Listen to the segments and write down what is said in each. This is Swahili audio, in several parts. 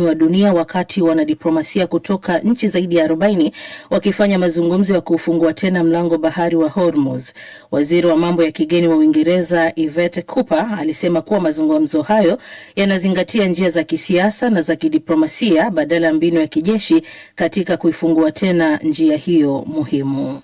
wa dunia wakati wanadiplomasia kutoka nchi zaidi ya 40 wakifanya mazungumzo ya kufungua tena mlango bahari wa Hormuz. Waziri wa mambo ya kigeni wa Uingereza Yvette Cooper alisema kuwa mazungumzo hayo yanazingatia njia za kisiasa na za kidiplomasia badala ya mbinu ya kijeshi katika kuifungua tena njia hiyo muhimu.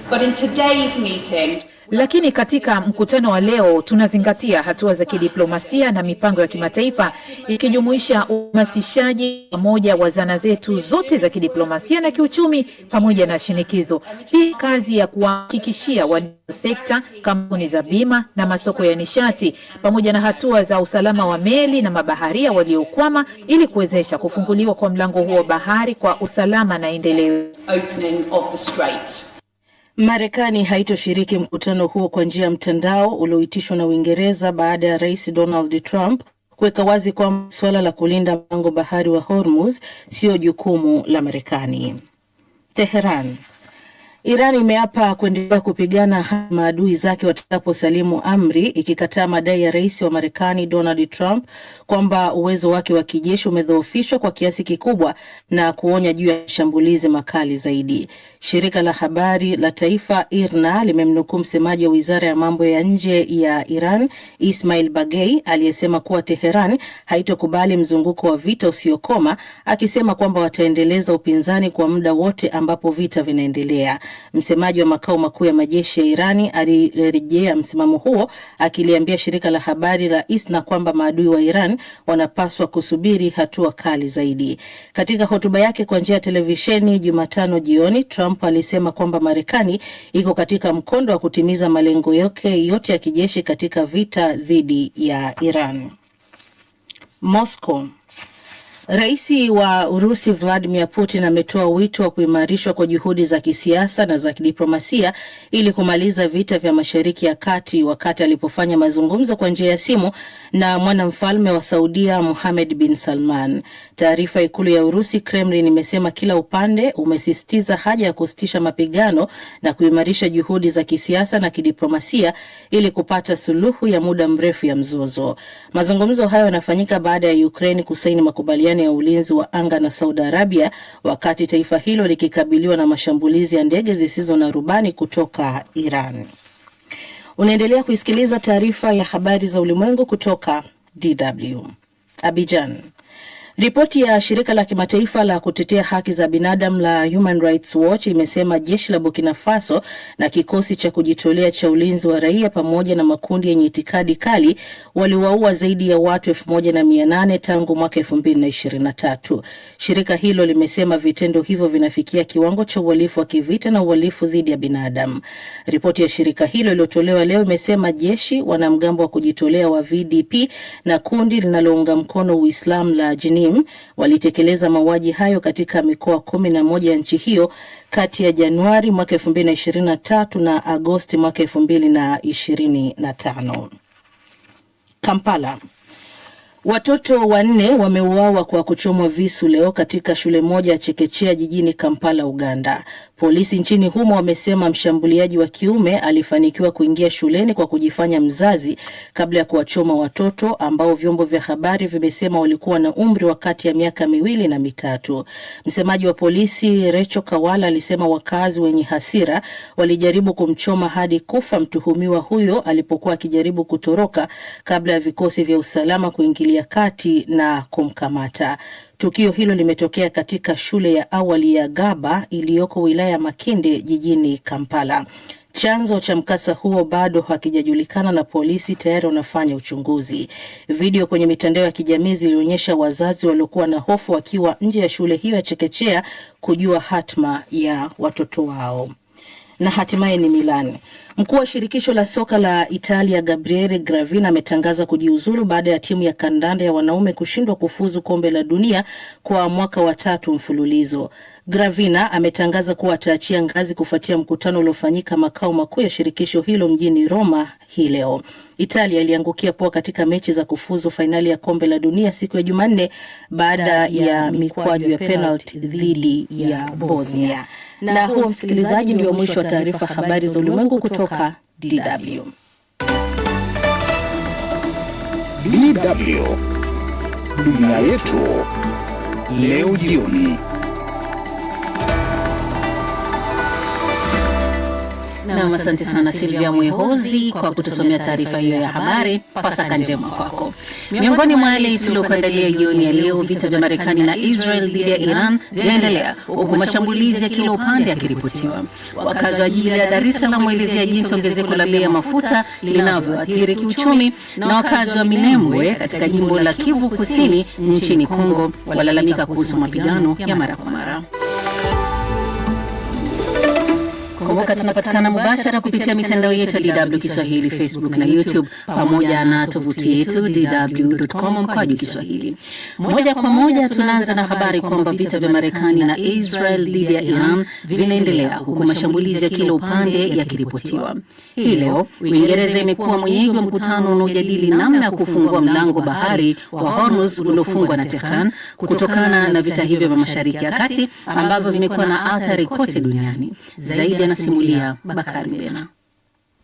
But in today's meeting, lakini katika mkutano wa leo tunazingatia hatua za kidiplomasia na mipango ya kimataifa ikijumuisha uhamasishaji pamoja wa zana zetu zote za kidiplomasia na kiuchumi pamoja na shinikizo. Pia kazi ya kuhakikishia wadau wa sekta, kampuni za bima na masoko ya nishati pamoja na hatua za usalama wa meli na mabaharia waliokwama ili kuwezesha kufunguliwa kwa mlango huo bahari kwa usalama na endelevu. Marekani haitoshiriki mkutano huo kwa njia ya mtandao ulioitishwa na Uingereza baada ya Rais Donald Trump kuweka wazi kwamba suala la kulinda mlango bahari wa Hormuz sio jukumu la Marekani. Teheran. Iran imeapa kuendelea kupigana maadui zake watakaposalimu amri, ikikataa madai ya rais wa Marekani Donald Trump kwamba uwezo wake wa kijeshi umedhoofishwa kwa kiasi kikubwa na kuonya juu ya shambulizi makali zaidi. Shirika la habari la taifa IRNA limemnukuu msemaji wa wizara ya mambo ya nje ya Iran Ismail Bagei aliyesema kuwa Teheran haitokubali mzunguko wa vita usiokoma, akisema kwamba wataendeleza upinzani kwa muda wote ambapo vita vinaendelea. Msemaji wa makao makuu ya majeshi ya Irani alirejea msimamo huo akiliambia shirika la habari la ISNA kwamba maadui wa Iran wanapaswa kusubiri hatua kali zaidi. Katika hotuba yake kwa njia ya televisheni Jumatano jioni, Trump alisema kwamba Marekani iko katika mkondo wa kutimiza malengo yake yote ya kijeshi katika vita dhidi ya Iran. Moscow. Raisi wa Urusi Vladimir Putin ametoa wito wa kuimarishwa kwa juhudi za kisiasa na za kidiplomasia ili kumaliza vita vya Mashariki ya Kati wakati alipofanya mazungumzo kwa njia ya simu na mwanamfalme wa Saudia Mohammed bin Salman. Taarifa ikulu ya Urusi Kremlin imesema kila upande umesisitiza haja ya kusitisha mapigano na kuimarisha juhudi za kisiasa na kidiplomasia ili kupata suluhu ya muda mrefu ya mzozo. Mazungumzo hayo yanafanyika baada ya Ukraine kusaini makubaliano ya ulinzi wa anga na Saudi Arabia wakati taifa hilo likikabiliwa na mashambulizi ya ndege zisizo na rubani kutoka Iran. Unaendelea kuisikiliza taarifa ya habari za ulimwengu kutoka DW. Abidjan. Ripoti ya shirika la kimataifa la kutetea haki za binadamu la Human Rights Watch imesema jeshi la Burkina Faso na kikosi cha kujitolea cha ulinzi wa raia pamoja na makundi yenye itikadi kali waliwaua zaidi ya watu 1800 tangu mwaka 2023. Shirika hilo limesema vitendo hivyo vinafikia kiwango cha uhalifu wa kivita na uhalifu dhidi ya binadamu. Ripoti ya shirika hilo iliyotolewa leo imesema jeshi, wanamgambo wa kujitolea wa VDP na kundi linalounga mkono Uislamu la Jenim walitekeleza mauaji hayo katika mikoa 11 ya nchi hiyo kati ya Januari mwaka 2023 na Agosti mwaka 2025. Kampala. Watoto 4 wameuawa kwa kuchomwa visu leo katika shule moja ya chekechea jijini Kampala, Uganda. Polisi nchini humo wamesema mshambuliaji wa kiume alifanikiwa kuingia shuleni kwa kujifanya mzazi kabla ya kuwachoma watoto ambao vyombo vya habari vimesema walikuwa na umri wa kati ya miaka 2 na 3. Msemaji wa polisi Recho Kawala alisema wakazi wenye hasira walijaribu kumchoma hadi kufa mtuhumiwa huyo alipokuwa akijaribu kutoroka kabla ya vikosi vya usalama kuingilia kati na kumkamata. Tukio hilo limetokea katika shule ya awali ya Gaba iliyoko wilaya ya Makinde jijini Kampala. Chanzo cha mkasa huo bado hakijajulikana na polisi tayari wanafanya uchunguzi. Video kwenye mitandao ya kijamii zilionyesha wazazi waliokuwa na hofu wakiwa nje ya shule hiyo ya chekechea kujua hatma ya watoto wao. Na hatimaye ni Milan. Mkuu wa shirikisho la soka la Italia Gabriele Gravina ametangaza kujiuzulu baada ya timu ya kandanda ya wanaume kushindwa kufuzu kombe la dunia kwa mwaka wa 3 mfululizo. Gravina ametangaza kuwa ataachia ngazi kufuatia mkutano uliofanyika makao makuu ya shirikisho hilo mjini Roma hii leo. Italia iliangukia poa katika mechi za kufuzu fainali ya kombe la dunia siku ya Jumanne baada ya mikwaju ya penalty dhidi ya Bosnia. Na huo, msikilizaji, ndio mwisho wa taarifa habari za ulimwengu kutoka DW. DW. Dunia yetu leo jioni. Na asante sana Silvia Mwehozi kwa kutusomea taarifa hiyo ya habari. Pasaka njema kwako. Miongoni mwa yale tuliokuandalia jioni ya leo, vita vya Marekani na Israel dhidi ya Iran vyaendelea huku mashambulizi ya kila upande yakiripotiwa. Wakazi wa jiji la Dar es Salaam waelezea jinsi ongezeko la bei ya mafuta linavyoathiri kiuchumi, na wakazi wa Minembwe katika jimbo la Kivu Kusini nchini Kongo walalamika kuhusu mapigano ya mara kwa mara. Kumbuka tunapatikana mubashara kupitia mitandao yetu ya DW Kiswahili, Facebook na YouTube, pamoja na tovuti yetu dw.com/Kiswahili. Moja kwa moja tunaanza na habari kwamba vita vya Marekani na Israel dhidi ya Iran vinaendelea huku mashambulizi ya kila upande yakiripotiwa. Hii leo Uingereza imekuwa mwenyeji wa mkutano unaojadili namna ya kufungua mlango bahari wa Hormuz uliofungwa na Tehran kutokana na vita hivyo vya Mashariki ya Kati ambavyo vimekuwa na athari kote duniani. Zaidi anasimulia Bakari Mbena.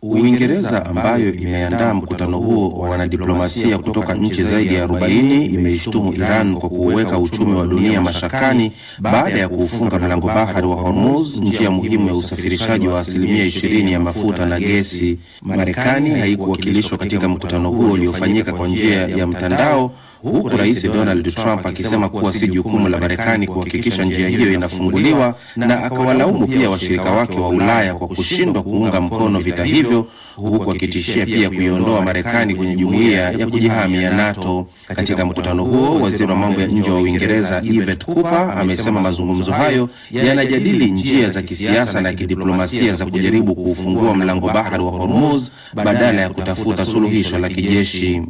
Uingereza ambayo imeandaa mkutano huo wa wanadiplomasia kutoka nchi zaidi ya 40 imeishtumu Iran kwa kuweka uchumi wa dunia mashakani baada ya kuufunga mlango bahari wa Hormuz, njia muhimu ya usafirishaji wa 20% ya mafuta na gesi. Marekani haikuwakilishwa katika mkutano huo uliofanyika kwa njia ya mtandao, huku Rais Donald Trump akisema kuwa si jukumu la Marekani kuhakikisha njia hiyo inafunguliwa, na akawalaumu pia washirika wake wa Ulaya kwa kushindwa kuunga mkono vita hivyo, huku akitishia pia kuiondoa Marekani kwenye jumuiya ya kujihami ya NATO. Katika mkutano huo, waziri wa mambo ya nje wa Uingereza Yvette Cooper amesema mazungumzo hayo yanajadili njia za kisiasa na kidiplomasia za kujaribu kuufungua mlango bahari wa Hormuz badala ya kutafuta suluhisho la kijeshi.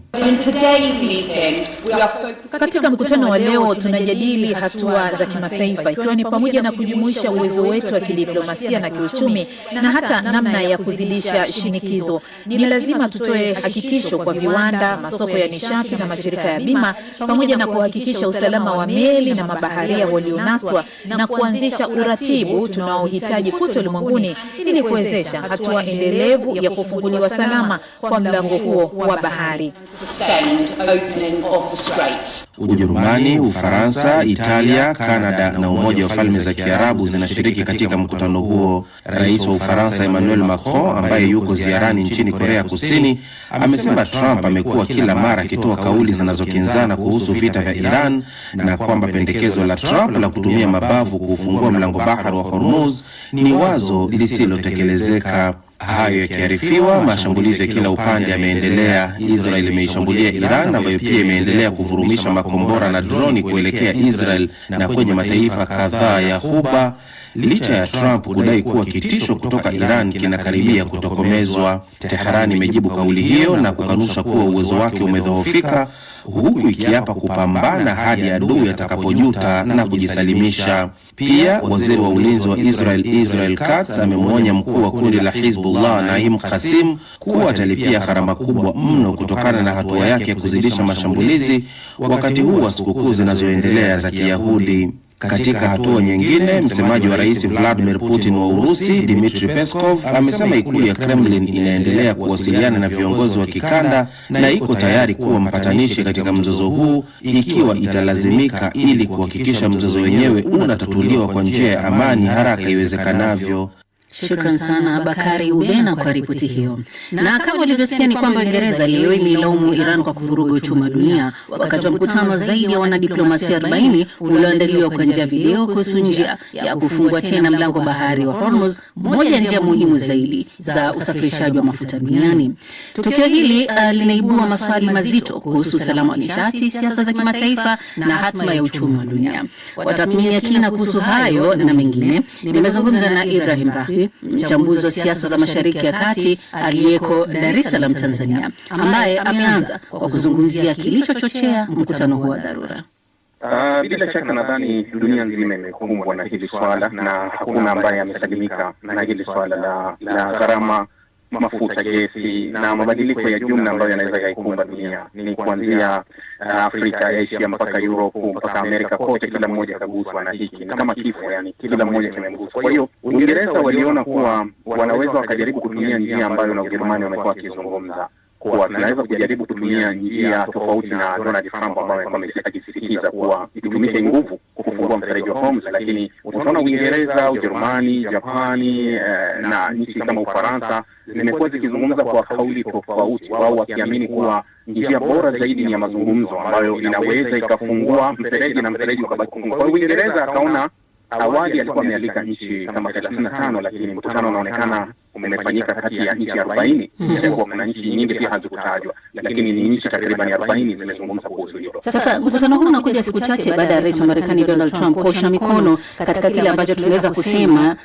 Katika mkutano wa leo tunajadili hatua za kimataifa, ikiwa ni pamoja na kujumuisha uwezo wetu wa kidiplomasia na kiuchumi na hata namna ya kuzidisha shinikizo. Ni lazima tutoe hakikisho kwa viwanda, masoko ya nishati na mashirika ya bima, pamoja na kuhakikisha usalama wa meli na mabaharia walionaswa na kuanzisha uratibu tunaohitaji kote ulimwenguni ili kuwezesha hatua endelevu ya kufunguliwa salama kwa mlango huo wa bahari. Ujerumani, Ufaransa, Italia, Kanada na Umoja wa Falme za Kiarabu zinashiriki katika mkutano huo. Rais wa Ufaransa Emmanuel Macron, ambaye yuko ziarani nchini Korea Kusini, amesema Trump amekuwa kila mara akitoa kauli zinazokinzana kuhusu vita vya Iran, na kwamba pendekezo la Trump la kutumia mabavu kuufungua mlango bahari wa Hormuz ni wazo lisilotekelezeka. Hayo yakiarifiwa, mashambulizi ya kila upande yameendelea. Israel imeishambulia Iran, ambayo pia imeendelea kuvurumisha makombora na droni kuelekea Israel na kwenye mataifa kadhaa ya Ghuba, licha ya Trump kudai kuwa kitisho kutoka Iran kinakaribia kutokomezwa. Tehran imejibu kauli hiyo na kukanusha kuwa uwezo wake umedhoofika, huku ikiapa kupambana hadi adui atakapojuta na kujisalimisha. Pia waziri wa ulinzi wa Israel Katz amemwonya mkuu wa kundi la Hezbollah Naim Qasim kuwa atalipia gharama kubwa mno kutokana na hatua yake ya kuzidisha mashambulizi wakati huu wa sikukuu zinazoendelea za Kiyahudi. Katika hatua nyingine, msemaji wa Rais Vladimir Putin wa Urusi, Dmitry Peskov, amesema ikulu ya Kremlin inaendelea kuwasiliana na viongozi wa kikanda na iko tayari kuwa mpatanishi katika mzozo huu ikiwa italazimika, ili kuhakikisha mzozo wenyewe unatatuliwa kwa njia ya amani haraka iwezekanavyo. Shukran sana Bakari Ubena kwa ripoti hiyo. Na kama ulivyosikia ni kwamba Uingereza leo imeilaumu Iran kwa kuvuruga uchumi wa dunia wakati wa mkutano zaidi ya wanadiplomasia 40 ulioandaliwa kwa njia ya video kuhusu njia ya kufungua tena mlango bahari wa Hormuz, moja ya njia muhimu zaidi za usafirishaji wa mafuta duniani. Tukio hili linaibua maswali mazito kuhusu usalama wa nishati, siasa za kimataifa na hatma ya uchumi wa dunia. Kwa tathmini ya kina kuhusu hayo na mengine, nimezungumza na Ibrahim Rahbi, mchambuzi wa siasa za Mashariki ya Kati aliyeko Dar es Salaam, Tanzania, ambaye ameanza kwa kuzungumzia kilichochochea mkutano huo wa dharura. Bila shaka nadhani dunia nzima imekumbwa na hili swala na hakuna ambaye amesalimika na hili swala la gharama mafuta, gesi na mabadiliko ya jumla ambayo yanaweza yaikumba dunia. Ni kuanzia Afrika, Asia mpaka Europe mpaka Amerika, kote kila mmoja kaguswa na hiki. Ni kama kifo, yani kila mmoja kimemgusa. Kwa hiyo Uingereza waliona kuwa wanaweza wakajaribu kutumia njia ambayo na Ujerumani wamekuwa wakizungumza kuwa tunaweza kujaribu kutumia njia tofauti na Donald Trump ambaye amekuwa akisisitiza kuwa itumike nguvu kufungua mfereji wa Hormuz, lakini utaona Uingereza, Ujerumani, Japani na nchi kama Ufaransa zimekuwa zikizungumza kwa kauli tofauti, wao wakiamini kuwa njia bora zaidi ni ya mazungumzo ambayo inaweza ikafungua mfereji na mfereji ukabaki kufungwa. Kwa Uingereza akaona awali alikuwa amealika nchi kama 35, lakini mkutano unaonekana umefanyika kati ya nchi 40, japokuwa kuna nchi nyingi pia hazikutajwa, lakini ni nchi takriban 40 zimezungumza kuhusu hilo. Sasa mkutano huu unakuja siku chache baada ya rais wa Marekani Donald Trump kuosha mikono katika kile ambacho tunaweza kusema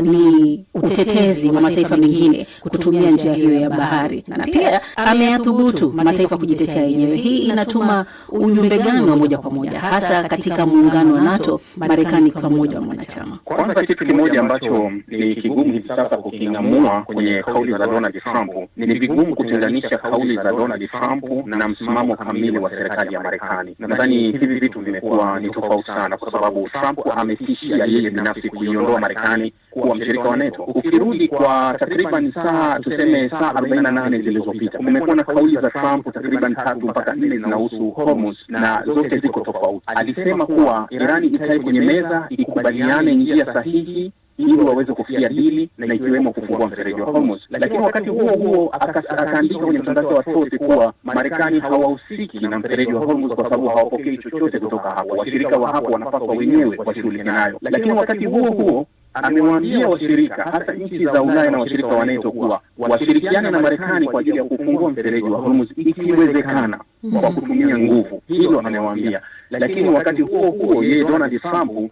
ni utetezi wa mataifa mengine kutumia njia hiyo ya bahari, na pia ameyathubutu mataifa kujitetea yenyewe. Hii inatuma ujumbe gani wa moja kwa moja hasa katika muungano wa NATO, Marekani kwa moja wa mwanachama? Kwanza kitu kimoja ambacho ni kigumu hivi sasa kukingamua kwenye kauli za Donald Trump, ni vigumu kutenganisha kauli za Donald Trump na msimamo kamili wa serikali ya Marekani. Nadhani hivi vitu vimekuwa ni tofauti sana, kwa sababu Trump ametishia yeye binafsi kuiondoa Marekani kuwa mshirika wa NATO. Ukirudi kwa takriban saa 48 zilizopita, kumekuwa na kauli za Trump takriban 3 mpaka 4 zinahusu Hormuz na zote ziko tofauti. Alisema kuwa Irani ikae kwenye meza ikubaliane njia sahihi ili waweze kufikia dili na ikiwemo kufungua mfereji wa Hormuz. Lakini wakati huo huo akaandika kwenye mtandao wa Twitter kuwa Marekani hawahusiki na mfereji wa Hormuz kwa sababu hawapokei chochote kutoka hapo. Washirika wa hapo wanapaswa wenyewe washughulikie nayo. Lakini wakati huo huo amewaambia washirika hasa nchi za Ulaya na washirika wa NATO kuwa washirikiane na Marekani kwa ajili ya kufungua mfereji wa Hormuz ikiwezekana kwa kutumia nguvu. Hilo amewaambia. Lakini wakati huo huo yeye Donald Trump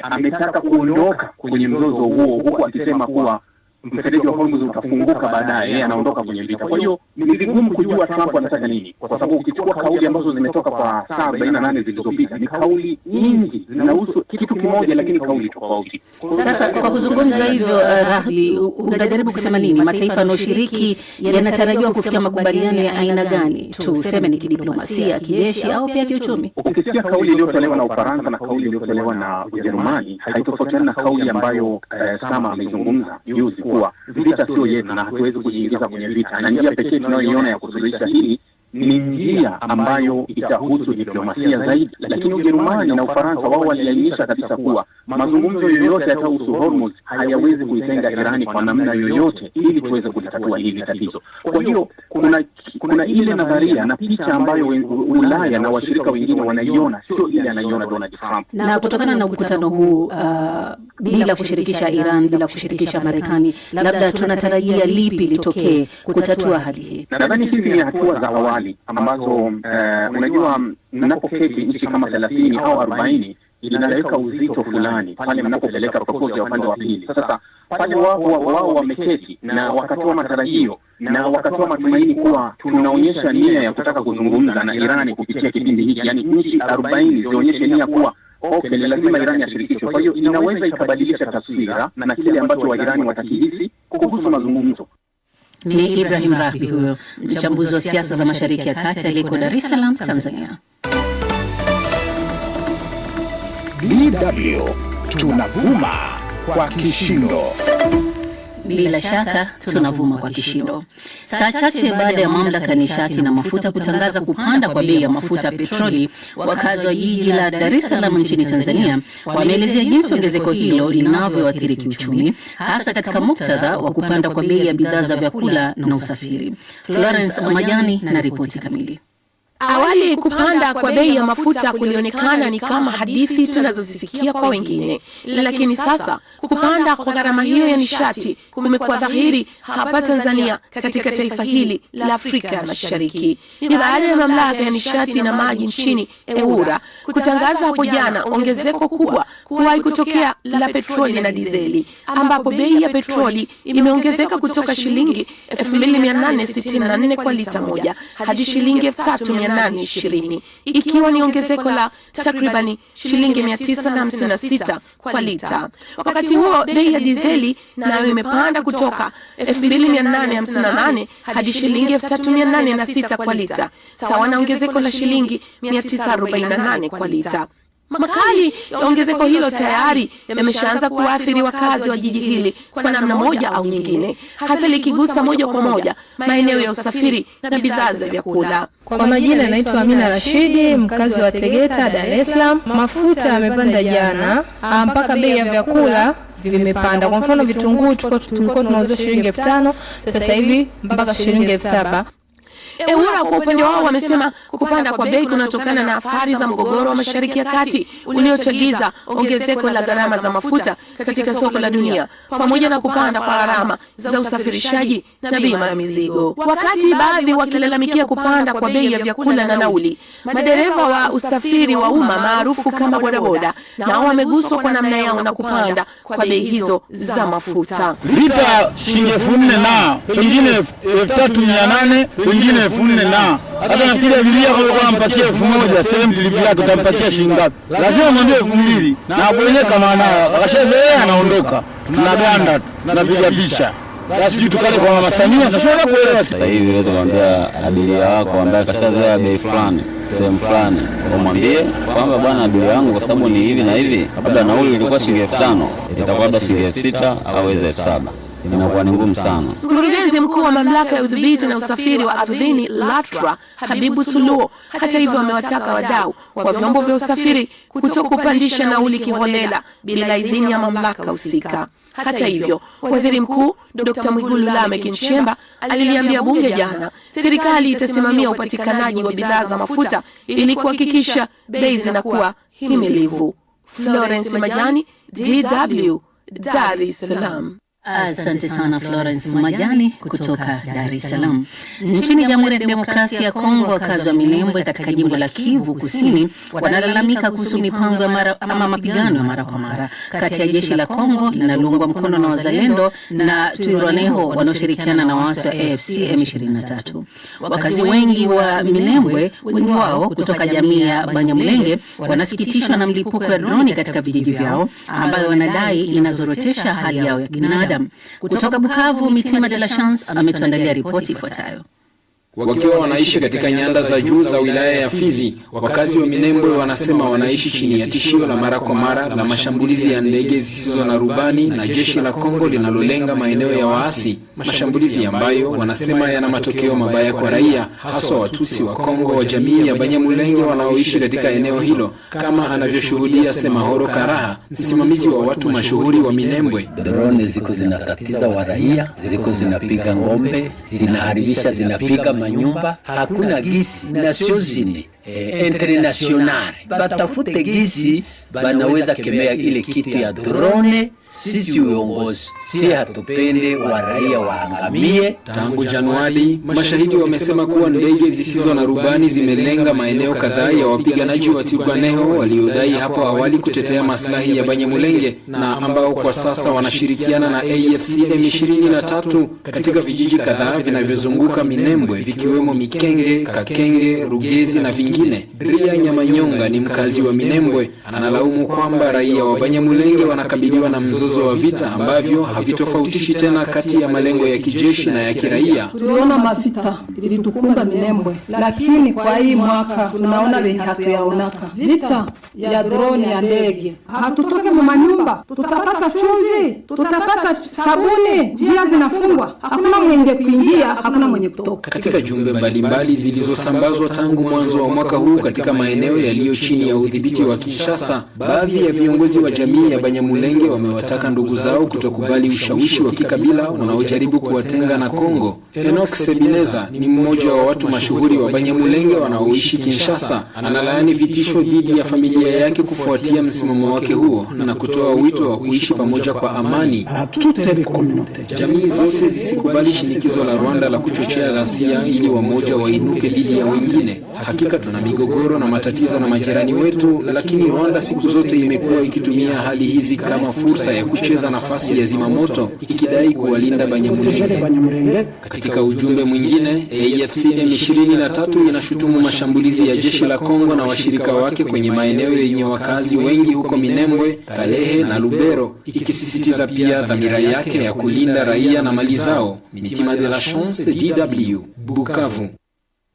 ametaka kuondoka kwenye mzozo huo, huku akisema kuwa mfereji wa Hormuz utafunguka baadaye, yeye anaondoka kwenye vita. Kwa hiyo ni vigumu kujua Trump anataka nini, kwa sababu ukichukua kauli ambazo zimetoka kwa saa 48 zilizopita ni kauli nyingi zinahusu kitu kimoja, lakini kauli tofauti. Sasa kwa kuzungumza hivyo, Rahbi, unajaribu kusema nini? Mataifa yanayoshiriki yanatarajiwa kufikia makubaliano ya aina gani? Tuseme ni kidiplomasia, kijeshi au pia kiuchumi? Ukisikia kauli iliyotolewa na Ufaransa na kauli iliyotolewa na Ujerumani, haitofautiana na kauli ambayo Sama amezungumza juzi kuwa vita sio yetu na hatuwezi kujiingiza kwenye vita, na njia pekee tunayoiona ya kusuluhisha hili ni njia ambayo itahusu diplomasia zaidi. Lakini Ujerumani na Ufaransa wao waliainisha kabisa kuwa mazungumzo yoyote yatahusu Hormuz hayawezi kuitenga Irani kwa namna yoyote ili tuweze kulitatua hili tatizo. Kwa hiyo kuna ile nadharia na picha ambayo Ulaya na washirika wengine wanaiona, sio ile anaiona Donald Trump. Na kutokana na mkutano huu bila kushirikisha Iran, bila kushirikisha Marekani, labda tunatarajia lipi litokee kutatua hali hii? Nadhani hizi ni hatua za awali ambazo unajua mnapoketi nchi kama 30 au 40 inaweka uzito fulani pale mnapopeleka proposal ya upande wa pili. Sasa pale wao wameketi na wakatoa matarajio na wakatoa matumaini kuwa tunaonyesha nia ya kutaka kuzungumza na Irani kupitia kipindi hiki, yani nchi 40 zionyeshe nia kuwa okay, lazima Irani ashirikishwe. Kwa hiyo inaweza ikabadilisha taswira na kile ambacho wa Irani watakihisi kuhusu mazungumzo. Ni Ibrahim Rahbi huyo, mchambuzi wa siasa za Mashariki ya Kati aliyeko Dar es Salaam, Tanzania. DW tunavuma kwa kishindo. Bila shaka tunavuma kwa kishindo. Saa chache baada ya mamlaka ya nishati na mafuta kutangaza kupanda kwa bei ya mafuta ya petroli, wakazi wa jiji la Dar es Salaam nchini Tanzania wameelezea jinsi ongezeko hilo linavyoathiri kiuchumi, hasa katika muktadha wa kupanda kwa bei ya bidhaa za vyakula na usafiri. Florence Majani na ripoti kamili. Awali kupanda kwa bei ya mafuta kulionekana ni kama hadithi tunazozisikia kwa wengine, lakini sasa kupanda kwa gharama hiyo ya nishati kumekuwa dhahiri hapa Tanzania, katika taifa hili la Afrika ya Mashariki. Ni baada ya mamlaka ya nishati na maji nchini EWURA kutangaza hapo jana ongezeko kubwa kuwahi kutokea la petroli na dizeli, ambapo bei ya petroli imeongezeka kutoka shilingi 2864 kwa lita moja hadi shilingi 3820, ikiwa ni ongezeko la takribani shilingi 956 kwa lita. Wakati huo bei ya dizeli nayo imepanda kutoka 2858 hadi shilingi 3806 kwa lita, sawa na ongezeko la shilingi 948 kwa lita. Makali ya ongezeko hilo tayari yameshaanza kuathiri wakazi wa jiji hili kwa namna moja au nyingine, hasa likigusa moja kwa moja maeneo ya usafiri na bidhaa za vyakula. Kwa majina naitwa Amina Rashidi, mkazi wa Tegeta, Dar es Salaam. Mafuta yamepanda jana, mpaka bei ya vyakula vimepanda. Kwa mfano vitunguu tulikuwa tunauza shilingi 5,000, sasa hivi mpaka shilingi 7,000. EWURA kwa upande wao wamesema kupanda kwa bei kunatokana na athari za mgogoro wa Mashariki ya Kati uliochagiza ongezeko la gharama za mafuta katika soko la dunia, pamoja na kupanda kwa gharama za usafirishaji na bima ya mizigo. Wakati baadhi wakilalamikia kupanda kwa bei ya vyakula na nauli, madereva wa usafiri wa umma maarufu kama bodaboda nao wameguswa kwa namna yao na kupanda kwa bei hizo za mafuta. Lita shilingi 4,000 na pengine 3,800, pengine 4,000 na hata nafikiri abiria kwa mpatie 1,000 sehemu tilipi yake utampatia shilingi ngapi? Lazima mwambie 2,000 na kwenye kama nao akashazoea anaondoka, tunaganda tunapiga picha. Basi tukale kwa Mama Samia tunashona kuelewa. Sasa hivi uweze kumwambia abiria wako ambaye kashazoea bei fulani sehemu fulani, umwambie kwamba bwana, abiria wangu kwa sababu ni hivi na hivi, labda nauli ilikuwa shilingi 5,000 itakuwa labda shilingi 6,000 au 7,000. Inakuwa ni ngumu sana. Mkurugenzi mkuu wa mamlaka ya udhibiti na usafiri wa ardhini LATRA, Habibu Suluo, hata hivyo amewataka wadau wa vyombo vya usafiri kutokupandisha nauli kiholela bila idhini ya mamlaka husika. Hata hivyo, Waziri Mkuu Dr. Mwigulu Lameck Nchemba aliliambia bunge jana serikali itasimamia upatikanaji wa bidhaa za mafuta ili kuhakikisha bei zinakuwa himilivu. Florence Majani, DW, Dar es Salaam. Asante sana Florence Majani kutoka Dar es Salaam. Nchini Jamhuri ya Demokrasia ya Kongo, wakazi wa Minembwe katika jimbo la Kivu Kusini wanalalamika kuhusu mipango ya mapigano ya mara kwa mara kati ya jeshi la Kongo linaloungwa mkono na wazalendo na Twirwaneho wanaoshirikiana na waasi wa AFC M23. Wakazi wengi wa Minembwe, wengi wao kutoka jamii ya Banyamulenge, wanasikitishwa na mlipuko ya droni katika vijiji vyao ambayo wanadai inazorotesha hali yao ya binadamu. Kutoka Bukavu, Mitima de la Chance ametuandalia ripoti ifuatayo. Wakiwa wanaishi katika nyanda za juu za wilaya ya Fizi, wakazi wa Minembwe wanasema wanaishi chini ya tishio la mara kwa mara la mashambulizi ya ndege zisizo na rubani na jeshi la Kongo linalolenga maeneo ya waasi, mashambulizi ambayo wanasema yana matokeo mabaya kwa raia, haswa Watutsi wa Kongo wa jamii ya Banyamulenge wanaoishi katika eneo hilo, kama anavyoshuhudia Semahoro Karaha, msimamizi wa watu mashuhuri wa Minembwe. Drone ziko zinakatiza wa raia, ziko zinapiga ngombe, zinaharibisha, zinapiga nyumba. Hakuna gisi Nations Unies international batafute gisi banaweza kemea ile kitu ya drone. Sisi uongozi si hatupende wa raia waangamie. Tangu Januari, mashahidi wamesema kuwa ndege zisizo na rubani zimelenga maeneo kadhaa ya wapiganaji wa Twirwaneho waliodai hapo awali kutetea maslahi ya Banyamulenge na ambao kwa sasa wanashirikiana na AFC M23 katika vijiji kadhaa vinavyozunguka Minembwe vikiwemo Mikenge, Kakenge, Rugezi na vingine. Ria Nyamanyonga ni mkazi wa Minembwe, analaumu kwamba raia wa Banyamulenge wanakabiliwa na mzozo wa vita ambavyo havitofautishi tena kati ya malengo ya kijeshi na ya kiraia. Tuliona mavita ilitukumba Minembwe, lakini kwa hii mwaka tunaona venye hatuyaonaka. Vita ya drone ya ndege. Hatutoke mu manyumba, tutapata chumvi, tutapata sabuni, njia zinafungwa. Hakuna mwenye kuingia, hakuna mwenye kutoka. Katika jumbe mbalimbali zilizosambazwa tangu mwanzo wa mwaka huu katika maeneo yaliyo chini ya udhibiti wa Kinshasa, baadhi ya viongozi wa jamii ya Banyamulenge wamewataka ndugu zao kutokubali ushawishi wa kikabila unaojaribu kuwatenga na Kongo. Enoch Sebineza ni mmoja wa watu mashuhuri wa Banyamulenge wanaoishi Kinshasa. Analaani vitisho dhidi ya familia yake kufuatia msimamo wake huo na kutoa wito wa kuishi pamoja kwa amani. Jamii zote zisikubali shinikizo la Rwanda la kuchochea ghasia ili wamoja wainuke dhidi ya wengine. Hakika tuna migogoro na matatizo na majirani wetu, lakini Rwanda siku zote imekuwa ikitumia hali hizi kama fursa ya kucheza nafasi ya zimamoto, ikidai kuwalinda Banyamulenge. Katika ujumbe mwingine, AFC M23 inashutumu mashambulizi ya jeshi la Kongo na washirika wake kwenye maeneo yenye wakazi wengi huko Minembwe, Kalehe na Lubero, ikisisitiza pia dhamira yake ya kulinda raia na mali zao. Mitima de la Chance, DW, Bukavu.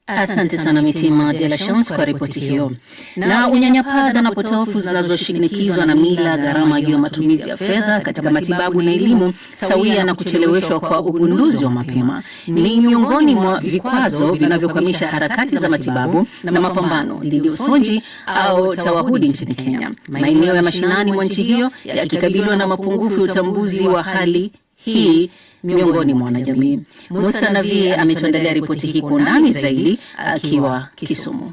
Asante sana Mitima de la Chance kwa ripoti hiyo. Na unyanyapaa na potofu zinazoshinikizwa na mila, gharama juu ya matumizi ya fedha katika matibabu na elimu sawia na kucheleweshwa kwa ugunduzi wa mapema ni miongoni mwa vikwazo vinavyokwamisha harakati za matibabu na mapambano dhidi ya usonji au tawahudi nchini Kenya. Maeneo ya mashinani mwa nchi hiyo yakikabiliwa na mapungufu ya utambuzi wa hali hii miongoni mwa wanajamii. Musa Navie ametuandalia ripoti hii kwa undani zaidi akiwa Kisumu.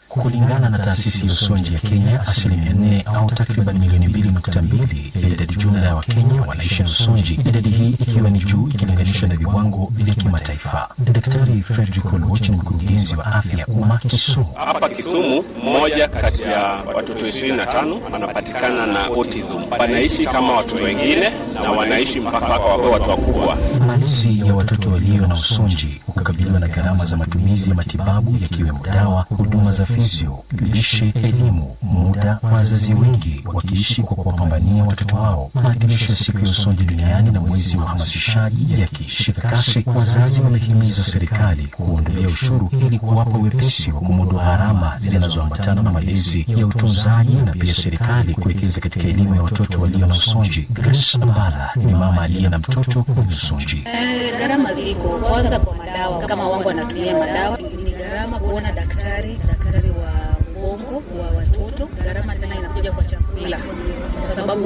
Kulingana na taasisi ya usonji ya Kenya, 4% au takriban milioni 2.2 ya idadi jumla ya Wakenya wanaishi na usonji, idadi hii ikiwa ni juu ikilinganishwa na viwango vya kimataifa. Daktari Frederick Oluoch, mkurugenzi wa afya ya umma Kisumu. Hapa Kisumu, mmoja kati ya watoto 25 wanapatikana na autism. Wanaishi kama watoto wengine na wanaishi mpaka wawe watu wakubwa. Malezi ya watoto walio na usonji hukabiliwa na gharama za matumizi ya matibabu yakiwemo dawa, huduma za lishe, elimu, muda, wazazi wengi wakiishi kwa kuwapambania watoto wao. Maadhimisho ya siku ya usonji duniani na mwezi wa uhamasishaji yakishika kasi, wazazi wamehimiza serikali kuondolea ushuru ili kuwapa wepesi wa kumudu gharama zinazoambatana na malezi ya utunzaji, na pia serikali kuwekeza katika elimu ya watoto walio na usonji. Grace Mbala ni mama aliye na mtoto mwenye usonji. Gharama ziko, kwanza kwa madawa, kama wangu anatumia madawa ni gharama, kuona daktari wa ubongo wa watoto, gharama tena inakuja kwa chakula, kwa sababu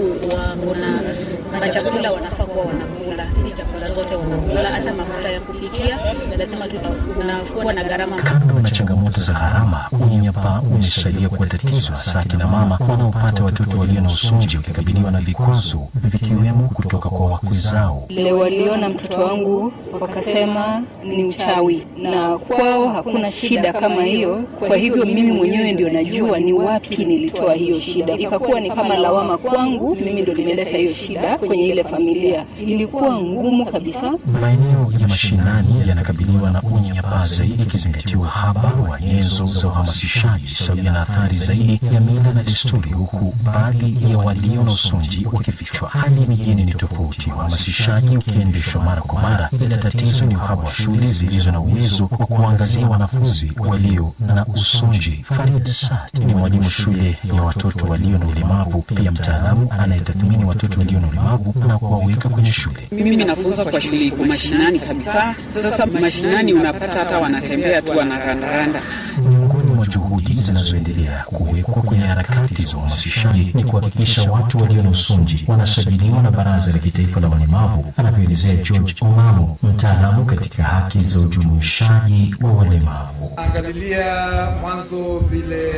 kuna chakula wanafaa kuwa wanakula, si chakula zote wanakula, hata mafuta ya kupikia lazima tunakuwa na gharama. Kando na changamoto za gharama, unyanyapaa umesalia kuwa tatizo hasa kina mama wanaopata watoto walio na usonji wakikabiliwa na vikwazo vikiwemo kutoka kwa wakwe zao. Leo waliona mtoto wangu wakasema ni mchawi, na kwao hakuna shida kama hiyo. Kwa hivyo mimi mwenyewe ndio najua ni wapi nilitoa hiyo shida. Ikakuwa ni kama lawama kwangu, mimi ndio nimeleta hiyo shida kwenye ile familia. Ilikuwa ngumu kabisa. Maeneo ya mashinani yanakabiliwa na unyanyapaa zaidi ikizingatiwa uhaba wa nyenzo za uhamasishaji sawia na athari zaidi ya mila na desturi, huku baadhi ya walio na usonji wakifichwa. Hali ya mijini ni tofauti, uhamasishaji ukiendeshwa mara kwa mara, ila tatizo ni uhaba wa shule zilizo na uwezo wa kuangazia wanafunzi walio na usonji. Farid Saad ni mwalimu shule ya watoto walio na ulemavu, pia mtaalamu anayetathmini watoto walio na ulemavu na kuwaweka kwenye shule. Mimi nafunza kwa shule iko mashinani kabisa. Sasa mashinani unapata hata wanatembea tu wanarandaranda. Miongoni mwa juhudi zinazoendelea kuwekwa kwenye harakati za uhamasishaji ni kuhakikisha watu walio na usonji wanasajiliwa na Baraza la Kitaifa la Walemavu, anavyoelezea George Omamo, mtaalamu katika haki za ujumuishaji wa walemavu. Angalilia mwanzo vile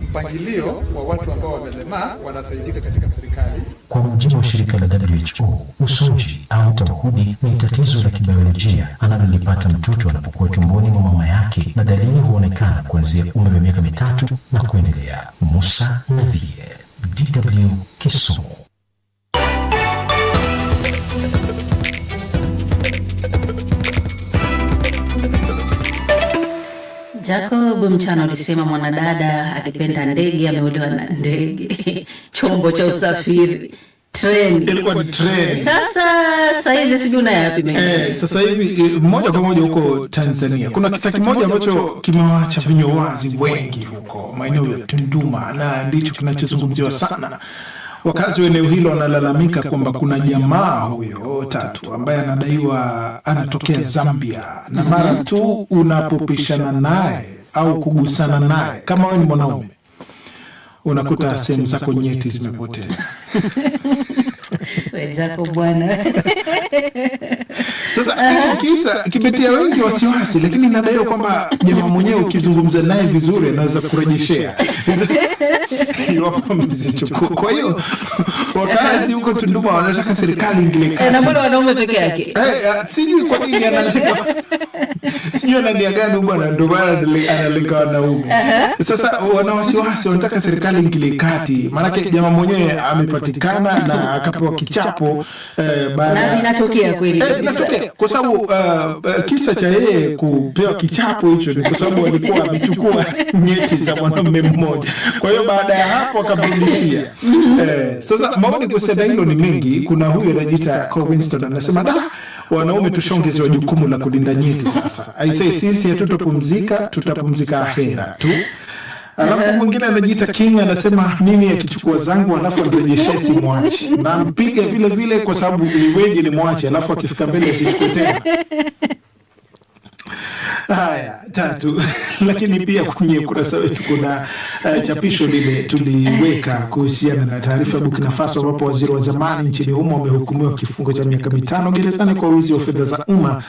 mpangilio wa watu ambao wamelemaa wanasaidika katika serikali. Kwa mujibu wa shirika la WHO, usonji au tawahudi ni tatizo la kibiolojia analolipata mtoto anapokuwa tumboni mwa mama yake, na dalili huonekana kuanzia umri wa miaka 3 na kuendelea. Musa Navie, DW Kisumu. Jacob mchana ulisema mwanadada alipenda ndege ameuliwa na ndege. Chombo cha usafiri, treni. Ilikuwa ni treni. Sasa hizi sijui na yapi mengine. Sasa hivi moja kwa moja huko Tanzania kuna kisa kimoja ambacho kimewaacha vinywa wazi wengi huko maeneo ya Tunduma, na ndicho kinachozungumziwa sana. Wakazi wa eneo hilo wanalalamika kwamba kuna jamaa huyo tatu ambaye anadaiwa anatokea Zambia, na mara tu unapopishana naye au kugusana naye, kama wewe ni mwanaume, unakuta sehemu zako nyeti zimepotea. Wejako bwana. Sasa kisa kimetia wengi wasiwasi, lakini nadaiwa kwamba jamaa mwenyewe ukizungumza naye vizuri anaweza kurejeshea iwapo mzichukua. Kwa hiyo wakazi huko Tunduma wanataka serikali ingile kati. Na mbona wanaume peke yake? Sijui kwa nini analeka. Sijui anania gani bwana, ndio maana analeka wanaume. Sasa wana wasiwasi, wanataka serikali ingile kati. Maana jamaa mwenyewe amepatikana na akapewa kichapo baada. Na vinatokea kweli kabisa. Kwa sababu kisa cha yeye kupewa kichapo hicho ni kwa sababu alikuwa amechukua nyeti za mwanamume mmoja. Kwa hiyo baada ya hapo akamrudishia. Sasa maoni kuhusiana hilo ni mengi. Kuna huyu anajiita Winston anasema wanaume tushaongezewa jukumu la kulinda nyeti sasa. Aisee, sisi hatutopumzika, tutapumzika ahera tu. Alafu mwingine anajiita King anasema mimi akichukua zangu alafu anirejeshe simwachi. Na mpiga vile vile kwa sababu iweje ni mwache alafu akifika mbele asichukue tena. Haya, tatu. Lakini pia kwenye ukurasa wetu kuna chapisho lile tuliweka kuhusiana na taarifa ya Burkina Faso ambapo waziri wa zamani nchini humo amehukumiwa kifungo cha miaka 5 gerezani kwa wizi wa fedha za umma,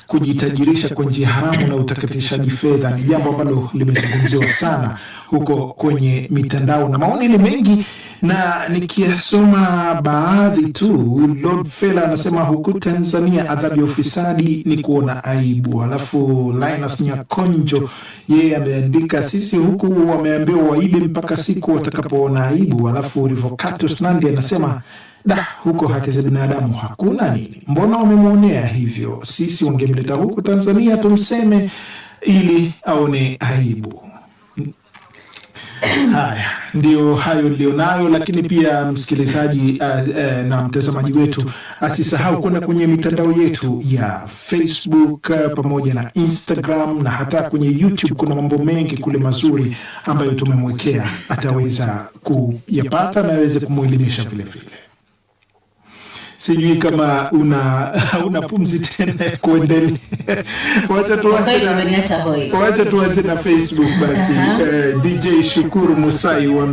kujitajirisha kwa njia haramu na utakatishaji fedha. Ni jambo ambalo limezungumziwa sana huko kwenye mitandao na maoni ni mengi, na nikiasoma baadhi tu. Lord Fella anasema huku Tanzania adhabu ya ufisadi ni kuona aibu. Alafu Linus Nyakonjo yeye ameandika sisi huku wameambiwa waibe mpaka siku watakapoona aibu. Alafu Revocatus Nandi anasema huko haki za binadamu hakuna nini, mbona wamemuonea hivyo? Sisi wangemleta huku Tanzania tumseme ili aone aibu. Haya, ndio hayo nilionayo, lakini pia msikilizaji na mtazamaji wetu asisahau kwenda kwenye mitandao yetu ya Facebook pamoja na Instagram na hata kwenye YouTube. Kuna mambo mengi kule mazuri ambayo tumemwekea, ataweza kuyapata na aweze kumuelimisha vile vile. Sijui kama una pumzi tena kuendelea. Wacha tuanze na Facebook basi. DJ Shukuru Musai wa